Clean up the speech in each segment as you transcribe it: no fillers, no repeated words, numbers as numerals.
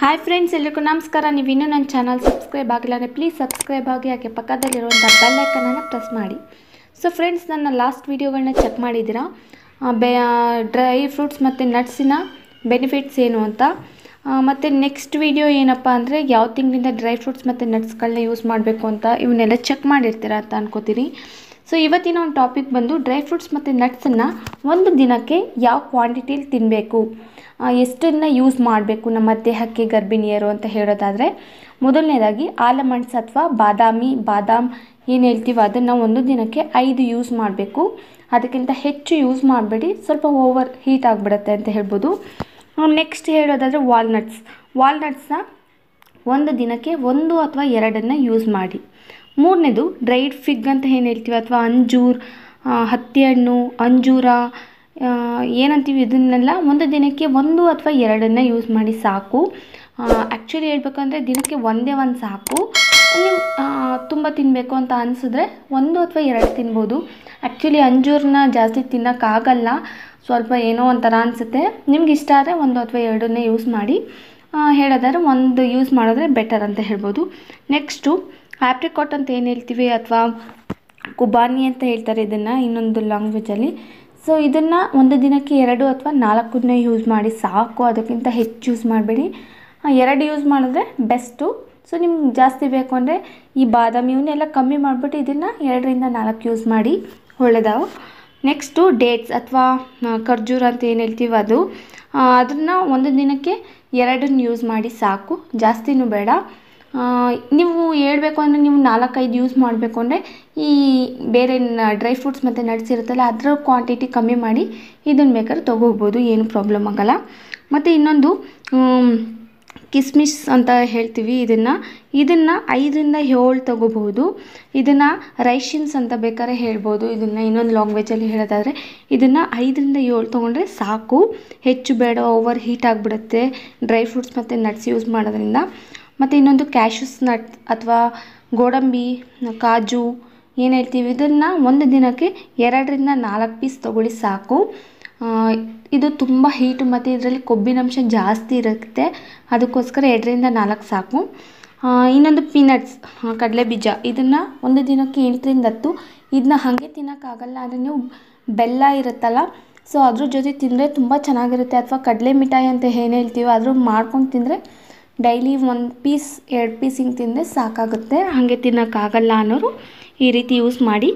Hi friends, ಎಲ್ಲರಿಗೂ ನಮಸ್ಕಾರ. ನೀವು ಇನ್ನೂ ನನ್ನ ಚಾನಲ್ ಸಬ್ಸ್ಕ್ರೈಬ್ ಆಗಿಲ್ಲ ಅಂದರೆ ಪ್ಲೀಸ್ ಸಬ್ಸ್ಕ್ರೈಬ್ ಆಗಿ, ಹಾಗೆ ಪಕ್ಕದಲ್ಲಿರುವಂಥ ಬೆಲ್ ಐಕನನ್ನು ಪ್ರೆಸ್ ಮಾಡಿ. ಸೊ ಫ್ರೆಂಡ್ಸ್, ನನ್ನ ಲಾಸ್ಟ್ ವೀಡಿಯೋಗಳನ್ನ ಚೆಕ್ ಮಾಡಿದ್ದೀರಾ, ಡ್ರೈ ಫ್ರೂಟ್ಸ್ ಮತ್ತು ನಟ್ಸಿನ ಬೆನಿಫಿಟ್ಸ್ ಏನು ಅಂತ. ಮತ್ತು ನೆಕ್ಸ್ಟ್ ವಿಡಿಯೋ ಏನಪ್ಪ ಅಂದರೆ ಯಾವ ತಿಂಗಳಿಂದ ಡ್ರೈ ಫ್ರೂಟ್ಸ್ ಮತ್ತು ನಟ್ಸ್ಗಳನ್ನ ಯೂಸ್ ಮಾಡಬೇಕು ಅಂತ ಇವನ್ನೆಲ್ಲ ಚೆಕ್ ಮಾಡಿರ್ತೀರಾ ಅಂತ ಅನ್ಕೋತೀನಿ. ಸೊ ಇವತ್ತಿನ ಒಂದು ಟಾಪಿಕ್ ಬಂದು ಡ್ರೈ ಫ್ರೂಟ್ಸ್ ಮತ್ತು ನಟ್ಸನ್ನು ಒಂದು ದಿನಕ್ಕೆ ಯಾವ ಕ್ವಾಂಟಿಟಿಲಿ ತಿನ್ನಬೇಕು, ಎಷ್ಟನ್ನು ಯೂಸ್ ಮಾಡಬೇಕು ನಮ್ಮ ದೇಹಕ್ಕೆ ಗರ್ಭಿಣಿಯರು ಅಂತ ಹೇಳೋದಾದರೆ, ಮೊದಲನೇದಾಗಿ ಆಲಮಂಡ್ಸ್ ಅಥವಾ ಬಾದಾಮ್ ಏನು ಹೇಳ್ತೀವೋ ಅದನ್ನು ಒಂದು ದಿನಕ್ಕೆ 5 ಯೂಸ್ ಮಾಡಬೇಕು. ಅದಕ್ಕಿಂತ ಹೆಚ್ಚು ಯೂಸ್ ಮಾಡಬೇಡಿ, ಸ್ವಲ್ಪ ಓವರ್ ಹೀಟ್ ಆಗಿಬಿಡುತ್ತೆ ಅಂತ ಹೇಳ್ಬೋದು. ನೆಕ್ಸ್ಟ್ ಹೇಳೋದಾದರೆ ವಾಲ್ನಟ್ಸ್ನ ಒಂದು ದಿನಕ್ಕೆ 1 ಅಥವಾ 2 ಯೂಸ್ ಮಾಡಿ. ಮೂರನೇದು ಡ್ರೈಡ್ ಫಿಗ್ ಅಂತ ಏನು ಹೇಳ್ತೀವಿ, ಅಥವಾ ಹತ್ತಿ ಹಣ್ಣು, ಅಂಜೂರ ಏನಂತೀವಿ, ಇದನ್ನೆಲ್ಲ ಒಂದು ದಿನಕ್ಕೆ 1 ಅಥವಾ 2 ಯೂಸ್ ಮಾಡಿ ಸಾಕು. ಆ್ಯಕ್ಚುಲಿ ಹೇಳ್ಬೇಕಂದ್ರೆ ದಿನಕ್ಕೆ ಒಂದೇ ಒಂದು ಸಾಕು. ನೀವು ತುಂಬ ತಿನ್ನಬೇಕು ಅಂತ ಅನಿಸಿದ್ರೆ 1 ಅಥವಾ 2 ತಿನ್ಬೋದು. ಆ್ಯಕ್ಚುಲಿ ಅಂಜೂರನ್ನ ಜಾಸ್ತಿ ತಿನ್ನೋಕ್ಕಾಗಲ್ಲ, ಸ್ವಲ್ಪ ಏನೋ ಒಂಥರ ಅನಿಸುತ್ತೆ. ನಿಮ್ಗೆ ಇಷ್ಟ ಆದರೆ 1 ಅಥವಾ 2 ಯೂಸ್ ಮಾಡಿ. ಹೇಳೋದಾದ್ರೆ 1 ಯೂಸ್ ಮಾಡಿದ್ರೆ ಬೆಟರ್ ಅಂತ ಹೇಳ್ಬೋದು. ನೆಕ್ಸ್ಟು ಆಪ್ರಿಕಾಟ್ ಅಂತ ಏನು ಹೇಳ್ತೀವಿ, ಅಥವಾ ಕುಬಾನಿ ಅಂತ ಹೇಳ್ತಾರೆ ಇದನ್ನು ಇನ್ನೊಂದು ಲ್ಯಾಂಗ್ವೇಜಲ್ಲಿ. ಸೊ ಇದನ್ನು ಒಂದು ದಿನಕ್ಕೆ 2 ಅಥವಾ 4 ಯೂಸ್ ಮಾಡಿ ಸಾಕು. ಅದಕ್ಕಿಂತ ಹೆಚ್ಚು ಯೂಸ್ ಮಾಡಬೇಡಿ. 2 ಯೂಸ್ ಮಾಡಿದ್ರೆ ಬೆಸ್ಟು. ಸೊ ನಿಮ್ಗೆ ಜಾಸ್ತಿ ಬೇಕು ಅಂದರೆ ಈ ಬಾದಾಮಿ ಇವನ್ನೆಲ್ಲ ಕಮ್ಮಿ ಮಾಡಿಬಿಟ್ಟು ಇದನ್ನು 2ರಿಂದ 4 ಯೂಸ್ ಮಾಡಿ, ಒಳ್ಳೆಯದಾವು. ನೆಕ್ಸ್ಟು ಡೇಟ್ಸ್ ಅಥವಾ ಖರ್ಜೂರ ಅಂತ ಏನು ಹೇಳ್ತೀವಿ ಅದನ್ನು ಒಂದು ದಿನಕ್ಕೆ 2 ಯೂಸ್ ಮಾಡಿ ಸಾಕು, ಜಾಸ್ತಿನೂ ಬೇಡ. ನೀವು ಹೇಳಬೇಕು ಅಂದರೆ ನೀವು 4-5 ಯೂಸ್ ಮಾಡಬೇಕು ಅಂದರೆ ಈ ಬೇರೆ ಡ್ರೈ ಫ್ರೂಟ್ಸ್ ಮತ್ತು ನಟ್ಸ್ ಇರುತ್ತಲ್ಲ ಅದರ ಕ್ವಾಂಟಿಟಿ ಕಮ್ಮಿ ಮಾಡಿ ಇದನ್ನು ಬೇಕಾದ್ರೆ ತೊಗೋಬೋದು, ಏನು ಪ್ರಾಬ್ಲಮ್ ಆಗೋಲ್ಲ. ಮತ್ತು ಇನ್ನೊಂದು ಕಿಸ್ಮಿಸ್ ಅಂತ ಹೇಳ್ತೀವಿ, ಇದನ್ನು 5ರಿಂದ 7 ತೊಗೋಬಹುದು. ಇದನ್ನು ರೈಷಿನ್ಸ್ ಅಂತ ಬೇಕಾದ್ರೆ ಹೇಳ್ಬೋದು. ಇದನ್ನು ಇನ್ನೊಂದು ಲ್ಯಾಂಗ್ವೇಜಲ್ಲಿ ಹೇಳೋದಾದರೆ ಇದನ್ನು 5ರಿಂದ 7 ತೊಗೊಂಡ್ರೆ ಸಾಕು, ಹೆಚ್ಚು ಬೇಡ, ಓವರ್ ಹೀಟ್ ಆಗಿಬಿಡುತ್ತೆ ಡ್ರೈ ಫ್ರೂಟ್ಸ್ ಮತ್ತು ನಟ್ಸ್ ಯೂಸ್ ಮಾಡೋದ್ರಿಂದ. ಮತ್ತು ಇನ್ನೊಂದು ಕ್ಯಾಶ್ಯೂಸ್ ನಟ್ ಅಥವಾ ಗೋಡಂಬಿ, ಕಾಜು ಏನು ಹೇಳ್ತೀವಿ, ಇದನ್ನು ಒಂದು ದಿನಕ್ಕೆ 2ರಿಂದ 4 ಪೀಸ್ ತೊಗೊಳ್ಳಿ ಸಾಕು. ಇದು ತುಂಬ ಹೀಟು ಮತ್ತು ಇದರಲ್ಲಿ ಕೊಬ್ಬಿನಂಶ ಜಾಸ್ತಿ ಇರುತ್ತೆ, ಅದಕ್ಕೋಸ್ಕರ 2ರಿಂದ 4 ಸಾಕು. ಇನ್ನೊಂದು ಪೀನಟ್ಸ್, ಕಡಲೆ ಬೀಜ, ಇದನ್ನು ಒಂದು ದಿನಕ್ಕೆ 8ರಿಂದ 10. ಇದನ್ನ ಹಾಗೆ ತಿನ್ನೋಕ್ಕಾಗಲ್ಲ ಅಂದರೆ ನೀವು ಬೆಲ್ಲ ಇರುತ್ತಲ್ಲ, ಸೊ ಅದ್ರ ಜೊತೆ ತಿಂದರೆ ತುಂಬ ಚೆನ್ನಾಗಿರುತ್ತೆ. ಅಥವಾ ಕಡಲೆ ಮಿಠಾಯಿ ಅಂತ ಏನು ಹೇಳ್ತೀವಿ ಅದ್ರ ಮಾಡ್ಕೊಂಡು ತಿಂದರೆ ಡೈಲಿ 1 ಪೀಸ್ 2 ಪೀಸ್ ಹಿಂಗೆ ತಿಂದರೆ ಸಾಕಾಗುತ್ತೆ. ಹಾಗೆ ತಿನ್ನೋಕ್ಕಾಗಲ್ಲ ಅನ್ನೋರು ಈ ರೀತಿ ಯೂಸ್ ಮಾಡಿ.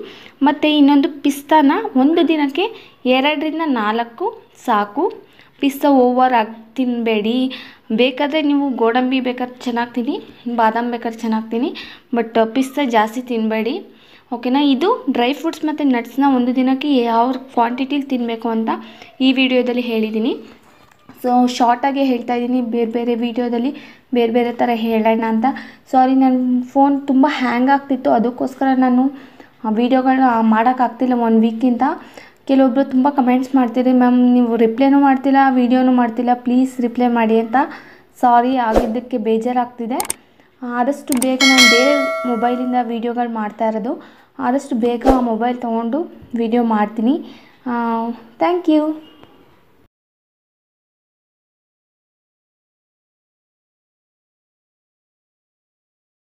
ಮತ್ತು ಇನ್ನೊಂದು ಪಿಸ್ತಾನ ಒಂದು ದಿನಕ್ಕೆ 2ರಿಂದ 4 ಸಾಕು. ಪಿಸ್ತಾ ಓವರ್ ಆಗಿ ತಿನ್ನಬೇಡಿ. ಬೇಕಾದರೆ ನೀವು ಗೋಡಂಬಿ ಬೇಕಾದ್ರೆ ಚೆನ್ನಾಗಿ ತಿನ್ನಿ, ಬಾದಾಮ್ ಬೇಕಾದ್ರೆ ಚೆನ್ನಾಗಿ ತಿನ್ನಿ, ಬಟ್ ಪಿಸ್ತಾ ಜಾಸ್ತಿ ತಿನ್ನಬೇಡಿ, ಓಕೆನಾ. ಇದು ಡ್ರೈ ಫ್ರೂಟ್ಸ್ ಮತ್ತು ನಟ್ಸ್ನ ಒಂದು ದಿನಕ್ಕೆ ಯಾವ ಕ್ವಾಂಟಿಟಿಲಿ ತಿನ್ನಬೇಕು ಅಂತ ಈ ವಿಡಿಯೋದಲ್ಲಿ ಹೇಳಿದ್ದೀನಿ. ಸೊ ಶಾರ್ಟಾಗೆ ಹೇಳ್ತಾ ಇದ್ದೀನಿ, ಬೇರೆ ವೀಡಿಯೋದಲ್ಲಿ ಬೇರೆ ಥರ ಹೇಳೋಣ ಅಂತ. ಸಾರಿ, ನನ್ನ ಫೋನ್ ತುಂಬ ಹ್ಯಾಂಗ್ ಆಗ್ತಿತ್ತು, ಅದಕ್ಕೋಸ್ಕರ ನಾನು ವೀಡಿಯೋಗಳನ್ನ ಮಾಡೋಕ್ಕಾಗ್ತಿಲ್ಲ 1 ವೀಕಿಂದ. ಕೆಲವೊಬ್ಬರು ತುಂಬ ಕಮೆಂಟ್ಸ್ ಮಾಡ್ತೀರಿ, ಮ್ಯಾಮ್ ನೀವು ರಿಪ್ಲೈನೂ ಮಾಡ್ತಿಲ್ಲ, ವೀಡಿಯೋನೂ ಮಾಡ್ತಿಲ್ಲ, ಪ್ಲೀಸ್ ರಿಪ್ಲೈ ಮಾಡಿ ಅಂತ. ಸಾರಿ, ಆಗಿದ್ದಕ್ಕೆ ಬೇಜಾರಾಗ್ತಿದೆ. ಆದಷ್ಟು ಬೇಗ ನಾನು ಬೇರೆ ಮೊಬೈಲಿಂದ ವೀಡಿಯೋಗಳು ಮಾಡ್ತಾ ಇರೋದು, ಆದಷ್ಟು ಬೇಗ ಮೊಬೈಲ್ ತೊಗೊಂಡು ವೀಡಿಯೋ ಮಾಡ್ತೀನಿ. Thank you.